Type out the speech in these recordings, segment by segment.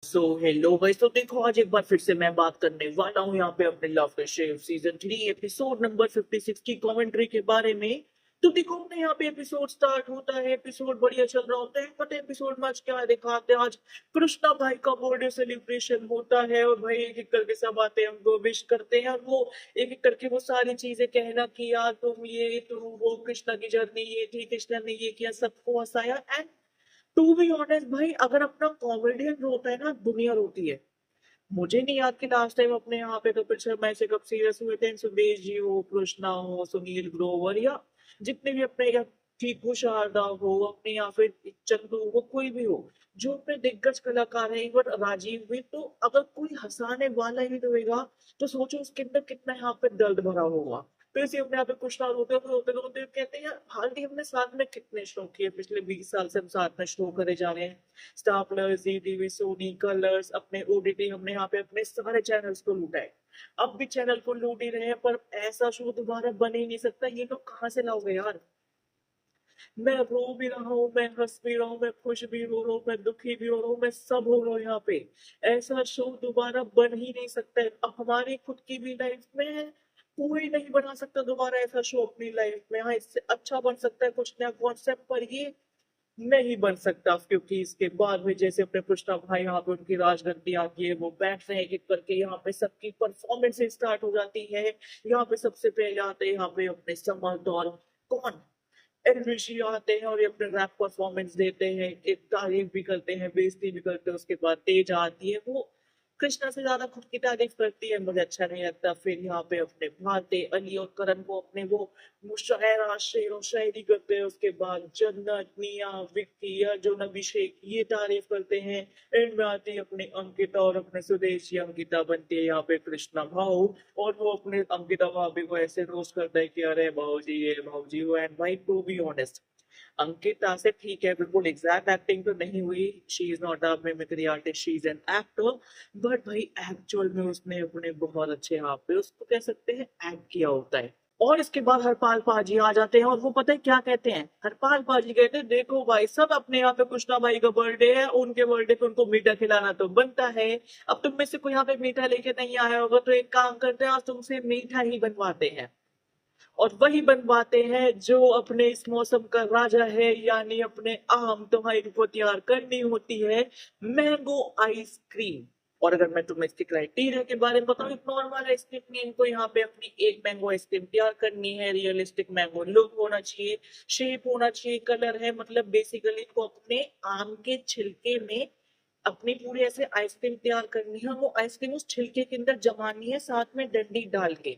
Hello guys. तो देखो, आज एक बार फिर से मैं बात करने वाला हूँ यहाँ पे अपने लव के शेव सीजन 3 एपिसोड नंबर 56 की कमेंट्री के बारे में। तो देखो, अपने यहाँ पे एपिसोड स्टार्ट होता है, एपिसोड बढ़िया चल रहा होता है, बट एपिसोड में आज क्या दिखाते हैं। आज कृष्णा भाई का बर्थडे सेलिब्रेशन होता है और भाई एक एक करके सब आते हैं, उनको विश करते हैं और वो एक एक करके वो सारी चीजें कहना कि यार तुम ये तुम वो, कृष्णा की जर्नी ये थी, कृष्णा ने ये किया, सबको हंसाया। एंड टू बी ऑनेस्ट भाई, अगर अपना कॉमेडियन रोता है ना, दुनिया रोती है। मुझे नहीं याद कि लास्ट टाइम अपने यहाँ पे कपिल शर्मा ऐसे कब सीरियस हुए थे। सुदेश जी हो, कृष्णा हो, सुनील ग्रोवर या जितने भी अपने या चीकू शारदा हो अपने, या फिर चंदू हो, कोई भी हो जो अपने दिग्गज कलाकार है, इवन राजीव भी, तो अगर कोई हंसाने वाला ही नहीं होगा तो सोचो उसके अंदर कितना यहाँ पे दर्द भरा होगा। तो इसी अपने यहाँ पे कुछ ना रोते रोते कहते हैं यार, हाल ही हमने साथ में कितने शो किए, पिछले 20 साल से हम साथ में शो करे जा रहे हैं। स्टार प्लस, जी टीवी, सोनी, कलर्स, अपने ओटीटी, हमने यहाँ पे अपने सारे चैनल्स को लूटा है। अब भी चैनल को लूट ही रहे हैं, पर ऐसा शो दोबारा बन ही नहीं सकता। ये लोग कहाँ से लाओगे यार। मैं रो भी रहा हूँ, मैं हंस भी रहा हूँ, मैं खुश भी हो रहा हूँ, मैं दुखी भी हो रहा हूँ, मैं सब हो रहा हूँ यहाँ पे। ऐसा शो दोबारा बन ही नहीं सकता है। अब हमारी खुद की भी लाइफ में कोई नहीं बना सकता दोबारा ऐसा शो अपनी लाइफ में। हाँ, इससे अच्छा बन सकता है कुछ नया कॉन्सेप्ट, पर ये नहीं बन सकता, क्योंकि इसके बाद में जैसे अपने कृष्णा भाई यहाँ पे उनकी राजगद्दी आती है, वो बैठ रहे हैं एक एक करके, यहाँ पे सबकी परफॉर्मेंस स्टार्ट हो जाती है। यहाँ पे सबसे पहले आते हैं यहाँ पे अपने समर्थ और कौन, ऋषि आते हैं और ये अपने रैप परफॉर्मेंस देते हैं, एक तारीफ भी करते हैं, बेइज्जती भी करते हैं। उसके बाद तेज आती है, वो कृष्णा से ज्यादा खुद की तारीफ करती है, मुझे अच्छा नहीं लगता। फिर यहाँ पे अपने भाते अली और करण को अपने वो मुशायरा शेर और शायरी करते हैं। उसके बाद जन्नत, मिया, विक्की, अर्जुन, अभिषेक ये तारीफ करते हैं। एंड में आती है अपनी अंकिता और अपने स्वदेशी अंकिता बनती है यहाँ पे कृष्णा भाऊ। और वो अपने अंकिता भाभी को ऐसे रोस्ट करता है कि अरे भाऊजी ये भाऊजी वो। एंड भाई टू बी ऑनेस्ट, अंकिता से ठीक है, बिल्कुल एग्जैक्ट एक्टिंग तो नहीं हुई, she is not a mimicry artist, she is an actor. But भाई एक्चुअल में उसने अपने बहुत अच्छे यहाँ पे उसको कह सकते हैं एक्ट किया होता है। और इसके बाद हरपाल पाजी आ जाते हैं और वो पता है क्या कहते हैं। हरपाल पाजी कहते हैं देखो भाई, सब अपने यहाँ पे कृष्णा भाई का बर्थडे है, उनके बर्थडे पे उनको मीठा खिलाना तो बनता है। अब तुम में से कोई यहाँ पे मीठा लेके नहीं आया होगा, तो एक काम करते हैं, आज तुमसे मीठा ही बनवाते हैं। और वही बनवाते हैं जो अपने इस मौसम का राजा है, यानी अपने आम तुम्हारी को तैयार करनी होती है, मैंगो आइसक्रीम। और अगर मैं तुम्हें इसके क्राइटेरिया के बारे में बताऊं, एक नॉर्मल आइसक्रीम नहीं, इनको यहाँ पे अपनी एक मैंगो आइसक्रीम तैयार करनी है। रियलिस्टिक मैंगो लुक होना चाहिए, शेप होना चाहिए, कलर है, मतलब बेसिकली इनको अपने आम के छिलके में अपनी पूरी ऐसे आइसक्रीम तैयार करनी है। वो आइसक्रीम उस छिलके के अंदर जमानी है, साथ में डंडी डाल के।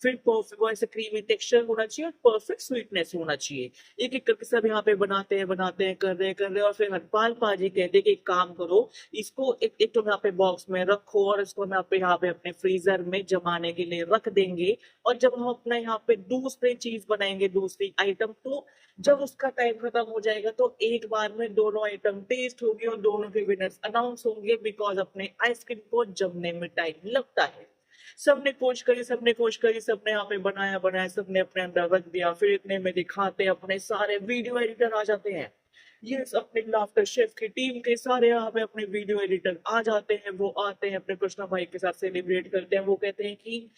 फिर परफेक्ट ऐसे क्रीमी टेक्सचर होना चाहिए और परफेक्ट स्वीटनेस होना चाहिए। एक एक करके सब यहाँ पे बनाते हैं, कर रहे हैं। और फिर हरपाल पाजी कहते हैं कि एक काम करो, इसको एक तो यहाँ पे बॉक्स में रखो और इसको यहाँ पे अपने फ्रीजर में जमाने के लिए रख देंगे। और जब हम अपना यहाँ पे दूसरी चीज बनाएंगे, दूसरी आइटम, तो जब उसका टाइम खत्म हो जाएगा तो एक बार में दोनों आइटम टेस्ट होगी और दोनों के विनर्स अनाउंस होंगे, बिकॉज अपने आइसक्रीम को जमने में टाइम लगता है। सबने कोशिश करी, सबने यहाँ पे बनाया बनाया, सबने अपने अंदर रख दिया। फिर इतने में दिखाते अपने सारे वीडियो एडिटर आ जाते हैं। ये अपने लाफ्टर शेफ की टीम के सारे यहाँ पे अपने वीडियो एडिटर आ जाते हैं। वो आते हैं अपने कृष्णा भाई के साथ सेलिब्रेट करते हैं। वो कहते हैं कि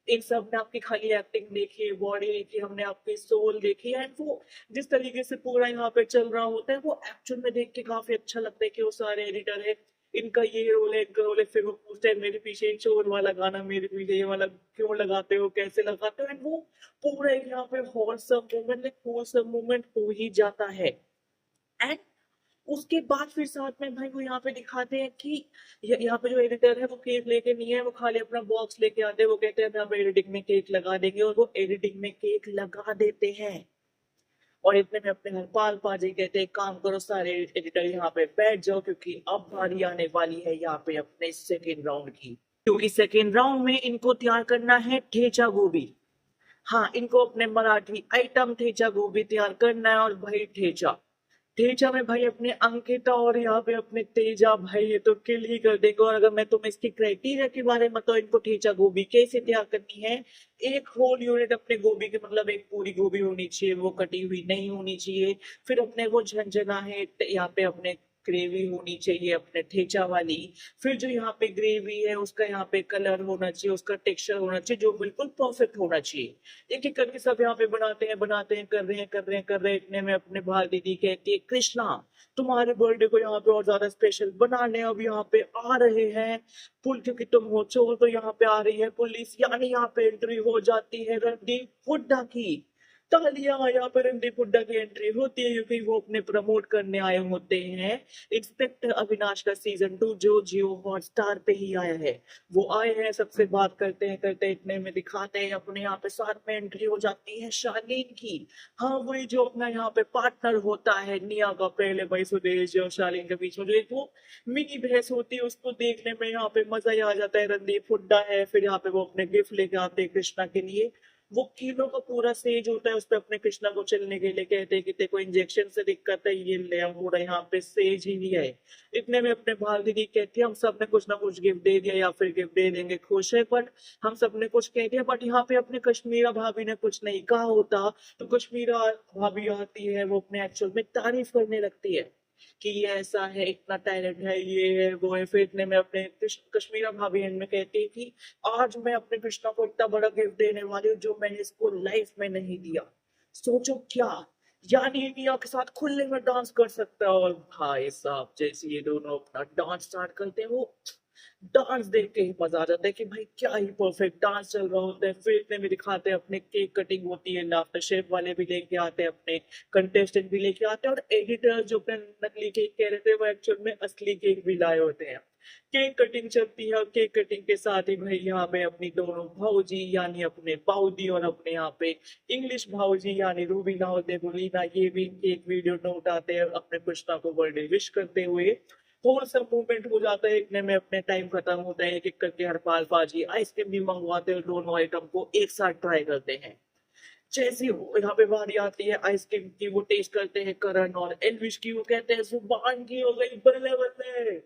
इन सब ने आपकी खाली एक्टिंग देखी, बॉडी देखी, हमने आपकी सोल देखी। एंड वो जिस तरीके से पूरा यहाँ पे चल रहा होता है, वो एक्चुअल में देख के काफी अच्छा लगता है कि वो सारे एडिटर है, इनका ये रोल है, इनका रोल है। फिर वो पूछते हैं मेरे पीछे चोर वाला गाना, मेरे पीछे ये वाला क्यों लगाते हो, कैसे लगाते हो। एंड वो पूरा एक यहाँ पे होलसम मोमेंट हो ही जाता है। एंड उसके बाद फिर साथ में भाई वो यहाँ पे दिखाते हैं कि यहाँ पे जो एडिटर है वो केक लेके नहीं है, वो खाली अपना बॉक्स लेके आते हैं। वो कहते हैं हम एडिटिंग में केक लगा देंगे, और वो एडिटिंग में केक लगा देते हैं। और इतने में अपने हरपाल पाजी कहते हैं काम करो सारे एडिटर यहाँ पे बैठ जाओ, क्योंकि अब बारी आने वाली है यहाँ पे अपने सेकेंड राउंड की। क्योंकि सेकेंड राउंड में इनको तैयार करना है ठेचा गोभी। हाँ, इनको अपने मराठी आइटम ठेचा गोभी तैयार करना है। और भाई ठेचा ठेचा में भाई अपने अंकिता और यहाँ पे अपने तेजा भाई ये तो किल ही कर देंगे। और अगर मैं तुम्हें इसकी क्राइटेरिया के बारे में बताऊं, इनको ठेचा गोभी कैसे तैयार करनी है। एक होल यूनिट अपने गोभी के, मतलब एक पूरी गोभी होनी चाहिए, वो कटी हुई नहीं होनी चाहिए। फिर अपने वो झंझना है यहाँ पे अपने ग्रेवी होनी चाहिए अपने ठेचा वाली। फिर जो यहाँ पे ग्रेवी है उसका यहाँ पे कलर होना चाहिए, उसका टेक्सचर होना चाहिए जो बिल्कुल परफेक्ट होना चाहिए। एक एक करके सब यहाँ पे बनाते हैं, कर रहे हैं। इतने में अपने बाल दीदी कहती है, कृष्णा तुम्हारे बर्थडे को यहाँ पे और ज्यादा स्पेशल बनाने अब यहाँ पे आ रहे हैं क्योंकि तुम हो चोर, तो यहाँ पे आ रही है पुलिस, यानी यहाँ पे एंट्री हो जाती है रणदीप हुड्डा की। तालियां, यहाँ पर रणदीप हुड्डा की एंट्री होती है क्योंकि वो अपने प्रमोट करने आए होते हैं इंस्पेक्टर अविनाश का सीजन 2 जो जियो हॉटस्टार पे ही आया है। वो आए हैं, सबसे बात करते इतने में दिखाते हैं अपने यहाँ पे साथ में एंट्री हो जाती है शालीन की। हाँ, वही जो अपना यहाँ पे पार्टनर होता है निया का, पहले भाई सुदेश और शालीन के बीच में जो एक वो मिनी बहस होती है उसको देखने में यहाँ पे मजा ही आ जाता है। रणदीप हुड्डा है, फिर यहाँ पे वो अपने गिफ्ट लेके आते हैं कृष्णा के लिए। वो किलो का पूरा सेज होता है उस पे अपने कृष्णा को चलने के लिए कहते हैं कि तेरे को इंजेक्शन से दिक्कत है, ये ले हम पूरा यहाँ पे सेज ही लिया है। इतने में अपने भाल दीदी कहती है हम सब ने कुछ ना कुछ गिफ्ट दे दिया या फिर गिफ्ट दे देंगे, खुश है, बट हम सब ने कुछ कह दिया। बट यहाँ पे अपने कश्मीरा भाभी ने कुछ नहीं कहा होता, तो कश्मीरा भाभी आती है, वो अपने एक्चुअल में तारीफ करने लगती है कि ये ऐसा है, इतना टैलेंट है, ये है वो है। फिर इतने में अपने कश्मीरा भाभी एंड में कहती है कि आज मैं अपने कृष्णा को इतना बड़ा गिफ्ट देने वाली हूँ जो मैंने इसको लाइफ में नहीं दिया। सोचो क्या, यानी इंडिया के साथ खुले में डांस कर सकता है। और भाई साहब जैसे ये दोनों अपना डांस स्टार्ट करते हैं, वो डांस देख के ही मजा आ जाता है कि भाई क्या ही परफेक्ट डांस चल रहा होता है। फिर इतने में दिखाते हैं अपने केक कटिंग होती है, लाफ्टर शेफ वाले भी लेके आते हैं, अपने कंटेस्टेंट भी लेके आते हैं, और एडिटर जो अपने नकली केक कह रहे थे वो एक्चुअल में असली केक भी लाए होते हैं। केक कटिंग चलती है और केक कटिंग के साथ ही भाई यहाँ पे अपनी दोनों भाऊजी यानी अपने बाउदी और अपने यहाँ पे इंग्लिश भाऊजी यानी रूबीना और देवलीना, ये भी एक वीडियो नोट आते हैं अपने कृष्णा को बर्थडे विश करते हुए। थोड़ा सा मूवमेंट हो जाता है, इतने में अपने टाइम खत्म होता है, एक एक करके हरपाल पाजी आइसक्रीम भी मंगवाते हैं, दोनों आइटम को एक साथ ट्राई करते हैं। जैसे यहाँ पे बारी आती है आइसक्रीम की, वो टेस्ट करते हैं करण और एलविश की, वो कहते हैं जुबान की हो गई बल्ले बल्ले।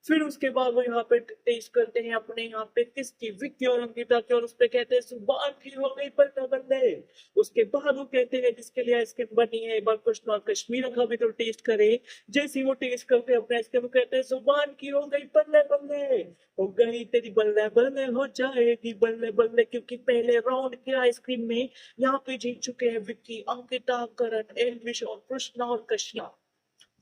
फिर उसके बाद वो यहाँ पे टेस्ट करते हैं अपने यहाँ पे किसकी, विक्की और अंकिता की, और उस पे कहते हैं जुबान की हो गई बल्ले बल्ले। उसके बाद वो कहते हैं जिसके लिए आइसक्रीम बनी है एक बार कृष्णा और कश्मीर का भी तो टेस्ट करे। जैसे ही वो टेस्ट करते हैं अपने आइसक्रीम, कहते हैं जुबान की हो गई बल्ले बल्ले, हो गई तेरी बल्ले बल्ले हो जाएगी बल्ले बल्ले। क्योंकि पहले राउंड के आइसक्रीम में यहाँ पे जीत चुके हैं विक्की, अंकिता, करण, एलविश और कृष्णा और कश्यप।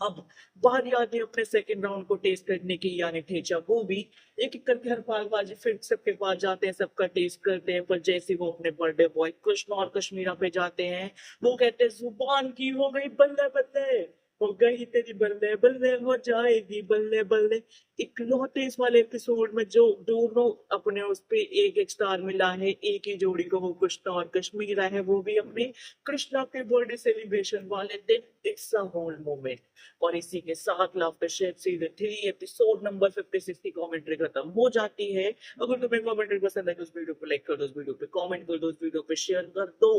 अब बारी आती है अपने सेकंड राउंड को टेस्ट करने की, यानी ठेचा वो भी एक एक करके हर पाल बाजी फिर सबके पास जाते हैं, सबका टेस्ट करते हैं। पर जैसे वो अपने बर्थडे बॉय कृष्णा और कश्मीरा पे जाते हैं, वो कहते हैं जुबान की हो गई बल्ले बल्ले, हो गई तेरी बल्ले बल्ले हो जाएगी बल्ले बल्ले। इकलौते इस वाले एपिसोड में जो दोनों अपने उस पे एक एक स्टार मिला है, एक ही जोड़ी को, वो कृष्णा और कश्मीरा है, वो भी अपने कृष्णा के बर्थडे सेलिब्रेशन वाले दिन। It's a whole moment. और इसी के साथ laughter chef season 3 episode number 56 की कमेंट्री खत्म हो जाती है। अगर तुम्हें कमेंट्री पसंद है तो उस वीडियो को लाइक कर दो, उस वीडियो पे कमेंट कर दो, उस वीडियो पे शेयर कर दो,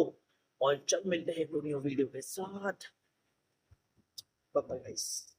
और जब मिलते हैं वीडियो के साथ, बाय बाय गाइस।